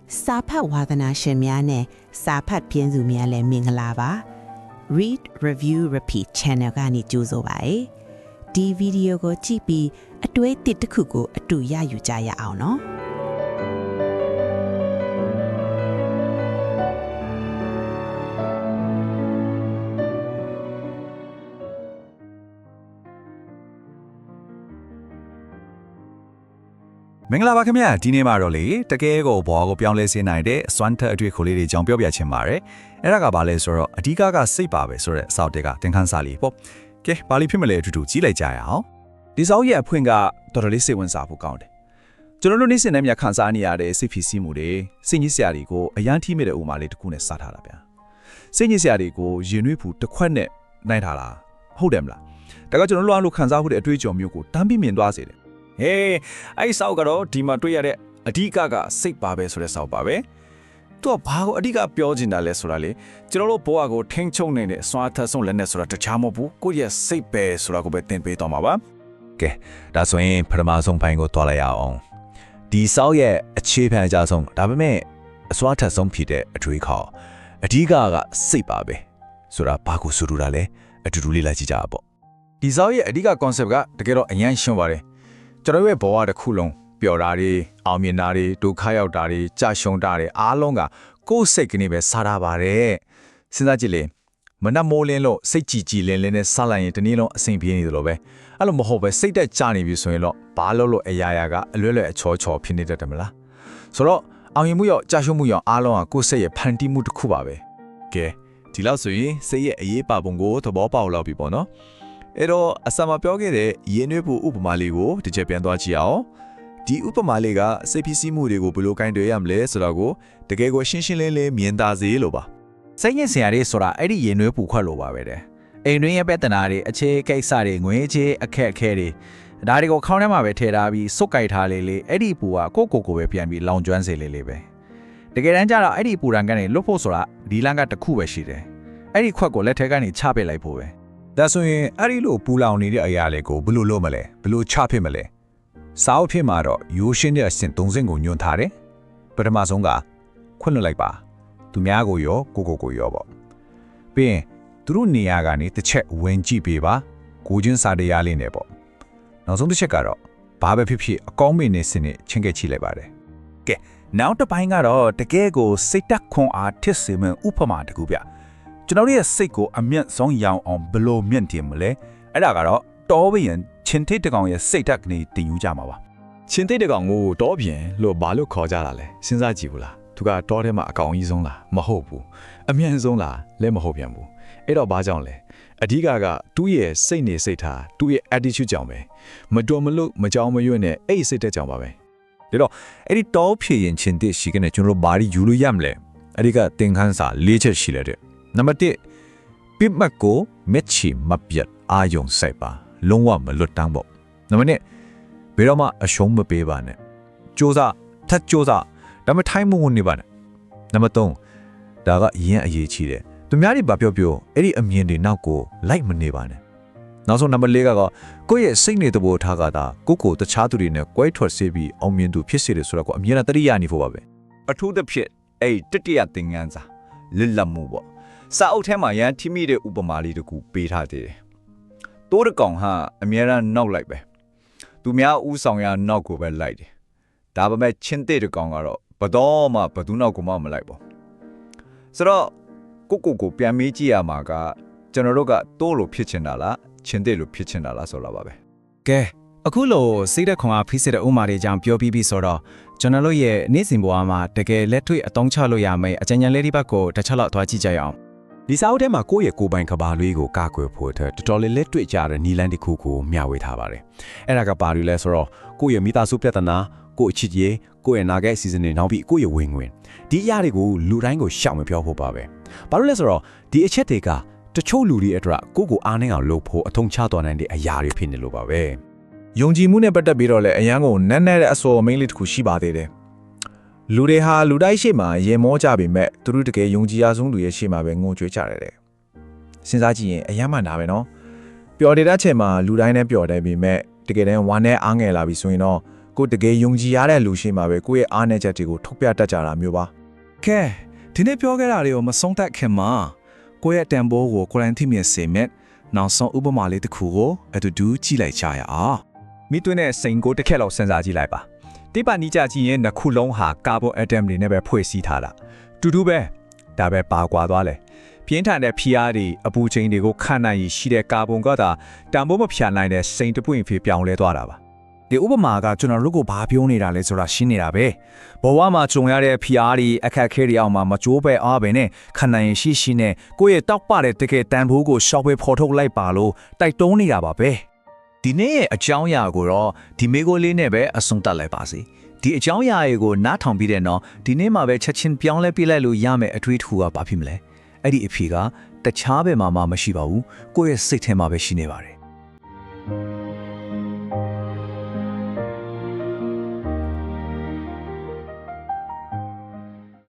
စာဖတ်ဝါသနာရှင်များနဲ့စာဖတ်ပြင်းသူများလည်းမင်္ဂလာပါ Read Review Repeat Channel ကနေကြိုဆိုပါရစေဒီဗီဒီယိုကိုကြည့်ပြီးအတွေ့အကြုံတစ်ခုကိုအတူရယူကြရအောင်နော်မင်္ဂလာပါခင်ဗျာဒီနေ့မှာတော့လေတကယ်ကိုဘောကိုပြောင်းလဲစေနိုင်တဲ့အစွမ်းထက်အတွေ့ခိုးလေးတွေကြောင်းပြောပြချင်ပါတယ်အဲ့ဒါကဘာလဲဆိုတော့အဓိကစိတ်ပါပဲဆိုတဲ့အစောက်တက်ကတင်ခန်းစာလေးပေါ့ကဲဘာလို့ဖြစ်မလဲအတူတူကြည့်လိုက်ကြရအောင်ဒီစောက်ရဲ့အဖွင့်ကတော်တော်လေးစိတ်ဝင်စားဖို့ကောင်းတယ်ကျွန်တော်တို့နေ့စဉ်နဲ့မြခန်းစားနေရတဲ့စိတ်ဖြစ်စီမှုတွေစိတ်ညစ်စရာတွေကိုအရန်ထိမိတဲ့ဥမာလေးတစ်ခုနဲ့စထားတာဗျာစိတ်ညစ်စရာတွေကိုရင်နှွေးဖို့တစ်ခွက်နဲ့နိုင်ထားတာဟုတ်တယ်မလားဒါကကျွန်တော်တို့အားလုံးခံစားဖို့တဲ့အတွေ့အကြုံမျိုးကိုတန်းပြီးမြင်သွားစေတယ်ဟေးအဲ့ဆောက်ကတော့ဒီမှာတွေ့ရတဲ့အဓိကစိတ်ပါပဲဆိုတဲ့ဆောက်ပါပဲသူကဘာကိုအဓိကပြောချင်တာလဲဆိုတာလေကျွန်တော်တို့ဘဝကိုထိန်းချုပ်နေတဲ့စွမ်းထက်ဆုံးလက်နဲ့ဆိုတာတခြားမဟုတ်ဘူးကိုယ့်ရဲ့စိတ်ပဲဆိုတာကိုပဲသင်ပေးတော့မှာပါကဲဒါဆိုရင်ပထမဆုံးပိုင်းကိုတွားလိုက်ရအောင်ဒီဆောက်ရဲ့အခြေခံအကြဆုံးဒါပေမဲ့အစွမ်းထက်ဆုံးဖြစ်တဲ့အတွေးခေါ်အဓိကစိတ်ပါပဲဆိုတာဘာကိုဆိုလိုတာလဲအတူတူလေးလိုက်ကြည့်ကြပါပေါ့ဒီဆောက်ရဲ့အဓိက concept ကတကယ်တော့အရင်ရှင်းပါတယ်ကျွန်တော်ရဲ့ဘဝတစ်ခုလုံးပျော်တာတွေအောင်မြင်တာတွေဒုက္ခရောက်တာတွေကြာရှုံတာတွေအားလုံးကကိုယ်စိတ်ကနေပဲစားတာပါတယ်စဉ်းစားကြည့်လေမနှမိုးလင်းလို့စိတ်ကြည်ကြည်လင်းလင်းနဲ့စားလိုက်ရင်တနေ့လုံးအဆင်ပြေနေတယ်လို့ပဲအဲ့လိုမဟုတ်ပဲစိတ်တက်ကြနေပြီဆိုရင်တော့ဘာလို့လို့အရာရာကအလွဲလွဲအချောချောဖြစ်နေတတ်တယ်မလားဆိုတော့အောင်မြင်မှုရောကြာရှုံမှုရောအားလုံးကကိုယ်စိတ်ရဲ့ဖန်တီးမှုတစ်ခုပါပဲကဲဒီလောက်ဆိုရင်စိတ်ရဲ့အရေးပါပုံကိုသဘောပေါက်လောက်ပြီပေါ့နော်အဲ့တော့အစမပြောခဲ့တဲ့ရင်းနှွေးဖို့ဥပမာလေးကိုတစ်ချက်ပြန်သွားကြည့်အောင်ဒီဥပမာလေးကစိတ်ဖြစ်စီမှုတွေကိုဘယ်လိုကိုင်တွယ်ရမလဲဆိုတာကိုတကယ်ကိုရှင်းရှင်းလင်းလင်းမြင်သာစေလို့ပါစိတ်ညစ်စရာတွေဆိုတာအဲ့ဒီရင်းနှွေးပူခွက်လိုပါပဲတဲ့အိမ်တွင်းရဲ့ပြဿနာတွေအခြေကိစ္စတွေငွေချေအခက်အခဲတွေဒါတွေကိုခေါင်းထဲမှာပဲထည့်ထားပြီးစုပ်ကိုက်ထားလေးအဲ့ဒီပူကကိုပဲပြန်ပြီးလောင်ကျွမ်းစေလေးပဲတကယ်တမ်းကျတော့အဲ့ဒီပူရန်ကနေလွတ်ဖို့ဆိုတာဒီလမ်းကတစ်ခုပဲရှိတယ်အဲ့ဒီခွက်ကိုလက်ထဲကနေချပစ်လိုက်ဖို့ပဲဒါဆိုရင်အဲ့ဒီလိုပူလောင်နေတဲ့အရာလေးကိုဘယ်လိုလုပ်မလဲဘယ်လိုချဖြစ်မလဲစာအုပ်ဖြစ်မှာတော့ရိုးရှင်းတဲ့အဆင့်၃ဆင့်ကိုညွှန်ထားတယ်ပထမဆုံးကခွင့်လွှတ်လိုက်ပါသူများကိုရောကိုရောပေါ့ပြီးရင်သူတို့နေရာကနေတစ်ချက်ဝင်ကြည့်ပေးပါကိုချင်းစာတရားလေးနဲ့ပေါ့နောက်ဆုံးတစ်ချက်ကတော့ဘာပဲဖြစ်ဖြစ်အကောင်းမင်းနဲ့စနစ်ချင်းကဲချိလိုက်ပါတယ်ကဲနောက်တစ်ပိုင်းကတော့တကယ်ကိုစိတ်တက်ခွန်အားထစ်စေမယ့်ဥပမာတစ်ခုပြကျွန်တော်ရဲ့စိတ်ကိုအမြတ်ဆုံးရောင်အောင်ဘယ်လိုမြင့်တင်မလဲအဲ့ဒါကတော့တောဘရင်ချင်းထိတ်တကောင်ရဲ့စိတ်ဓာတ်ကနေတင်ယူကြမှာပါချင်းထိတ်တကောင်ကိုတောပြင်လို့ဘာလို့ခေါ်ကြတာလဲစဉ်းစားကြည့်ဘူးလားသူကတောထဲမှာအကောင်ကြီးဆုံးလားမဟုတ်ဘူးအမြင့်ဆုံးလားလည်းမဟုတ်ပြန်ဘူးအဲ့တော့ဘာကြောင့်လဲအဓိကသူ့ရဲ့စိတ်နေစိတ်ထားသူ့ရဲ့ attitude ကြောင့်ပဲမတော်မလို့မကြောင်မရွံ့နဲ့အဲ့စိတ်တက်ကြောင့်ပါပဲဒါတော့အဲ့ဒီတောဖြည့်ရင်ချင်းတိရှိကနေကျွန်တော်ဘာလို့ယူလို့ရမလဲအဲ့ဒီကသင်ခန်းစာ၄ချက်ရှိလဲတဲ့နံပါတ်1ပြစ်မှတ်ကိုမက်ချီမပြတ်အာယုံစိုက်ပါလုံးဝမလွတ်တမ်းပေါ့နံပါတ်2ဘယ်တော့မှအရှုံးမပေးပါနဲ့စ조사ထပ်စ조사ဒါမှထိုင်းမဝင်နေပါနဲ့နံပါတ်3ဒါကအရင်အရေးကြီးတယ်သူများတွေဘာပြောအဲ့ဒီအမြင်တွေနောက်ကိုလိုက်မနေပါနဲ့နောက်ဆုံးနံပါတ်4ကကိုယ့်ရဲ့စိတ်နေသဘောထားကတာကိုတခြားသူတွေနဲ့ကွဲထွက်စေပြီးအောင်မြင်သူဖြစ်စေတယ်ဆိုတော့ကိုအမြင်နဲ့တတိယနေဖို့ပါပဲအထူးသဖြင့်အဲ့တတိယသင်ခန်းစာလစ်လပ်မှုပေါ့စာအုပ်ထဲမှာရန်ထိမိတဲ့ဥပမာလေးတခုပေးထားသေးတယ်။တိုးတကောင်ဟာအများအားနောက်လိုက်ပဲ။သူများဥဆောင်ရနောက်ကိုပဲလိုက်တယ်။ဒါပေမဲ့ချင်းတဲ့တကောင်ကတော့ဘတော်မှဘသူနောက်ကိုမှမလိုက်ပါဘူး။ဆိုတော့ကိုပြန်မေးကြည့်ရမှာကကျွန်တော်တို့ကတိုးလို့ဖြစ်ချင်တာလားချင်းတဲ့လို့ဖြစ်ချင်တာလားဆိုတာပါပဲ။ကဲအခုလို့စိတ်သက်ခွန်အားဖိစစ်တဲ့ဥမာတွေကြောင့်ပြောပြီးဆိုတော့ကျွန်တော်တို့ရဲ့နေ့စဉ်ဘဝမှာတကယ်လက်တွေ့အသုံးချလို့ရမယ့်အကြံဉာဏ်လေးတွေဘက်ကိုတစ်ချက်လောက်သွားကြည့်ကြရအောင်ဒီစာအုပ်ထဲမှာကိုယ့်ရဲ့ကိုယ်ပိုင်ကဘာလေးကိုကာကွယ်ဖို့အတွက်တော်တော်လေးလက်တွေ့ကြတဲ့နီလန်းတစ်ခုကိုမျှဝေထားပါတယ်အဲ့ဒါကဘာလို့လဲဆိုတော့ကိုယ့်ရဲ့မိသားစုပြဿနာကိုယ့်အချစ်ရေးကိုယ့်ရဲ့နာဂတ်အစီအစဉ်တွေနောက်ပြီးကိုယ့်ရဲ့ဝင်ငွေဒီအရာတွေကိုလူတိုင်းကိုရှောင်မပြောဖို့ပါပဲဘာလို့လဲဆိုတော့ဒီအချက်တွေကတချို့လူတွေအတွက်ကိုအားနိုင်အောင်လုပ်ဖို့အထုံးချတော်နိုင်တဲ့အရာတွေဖြစ်နေလို့ပါပဲယုံကြည်မှုနဲ့ပတ်သက်ပြီးတော့လည်းအရန်ကိုနက်နက်တဲ့အစော်မိန်းလေးတစ်ခုရှိပါသေးတယ်လူတွေဟာလူတိုင်းရှေ့မှာရေမောကြပေမဲ့သူတို့တကယ်ယုံကြည်ရဆုံးသူရဲ့ရှေ့မှာပဲငိုကြွေးကြတယ်စဉ်းစားကြည့်ရင်အယမ်းမှန်တာပဲနော်ပျော်နေတဲ့ချိန်မှာလူတိုင်းနဲ့ပျော်တယ်ပေမဲ့တကယ်တမ်းဝမ်းနဲ့အားငယ်လာပြီဆိုရင်တော့ ကိုတကယ်ယုံကြည်ရတဲ့လူရှိမှာပဲကိုယ့်ရဲ့အားနည်းချက်တွေကိုထုတ်ပြတတ်ကြတာမျိုးပါ ကဲဒီနေ့ပြောခဲ့တာတွေကိုမဆုံးသတ်ခင်မှာကိုယ့်ရဲ့တန်ဖိုးကိုကိုယ်တိုင်သိမြင်စေမဲ့နောက်ဆုံးဥပမာလေးတစ်ခုကိုအတူတူကြည့်လိုက်ကြရအောင်မိသွင်းတဲ့စိန်ကိုတစ်ခက်လောက်စဉ်းစားကြည့်လိုက်ပါတိပနိကြကြည့်ရင်နှစ်ခုလုံးဟာကာဗွန်အက်တမ်တွေနဲ့ပဲဖွဲ့စည်းထားတာတူတူပဲဒါပဲပါကွာသွားလဲပြင်းထန်တဲ့ဖိအားတွေအပူချိန်တွေကိုခံနိုင်ရရှိတဲ့ကာဗွန်ကသာတန်ဖိုးမဖြာနိုင်တဲ့စိန်တစ်ပွင့်ဖြစ်ပြောင်းလဲသွားတာပါဒီဥပမာကကျွန်တော်တို့ကိုဘာပြောနေတာလဲဆိုတာရှင်းနေတာပဲဘဝမှာကြုံရတဲ့ဖိအားတွေအခက်အခဲတွေအောက်မှာမကြိုးပဲအားပဲနဲ့ခံနိုင်ရရှိနဲ့ကိုယ့်ရဲ့တောက်ပတဲ့တကယ်တန်ဖိုးကိုရှောက်ပဲဖော်ထုတ်လိုက်ပါလို့တိုက်တွန်းနေတာပါပဲဒီနေ့ရဲ့အကြောင်းအရာကိုတော့ဒီမေကိုလေးနဲ့ပဲအဆုံးသတ်လိုက်ပါစီဒီအကြောင်းအရာတွေကိုနားထောင်ပြီးတဲ့နောက်ဒီနေ့မှာပဲချက်ချင်းပြောင်းလဲပြလိုက်လို့ရမယ်အထွေးထူကဘာဖြစ်မလဲအဲ့ဒီအဖြေကတခြားဘယ်မှာမှမရှိပါဘူးကိုယ့်ရဲ့စိတ်ထဲမှာပဲရှိနေပါတယ်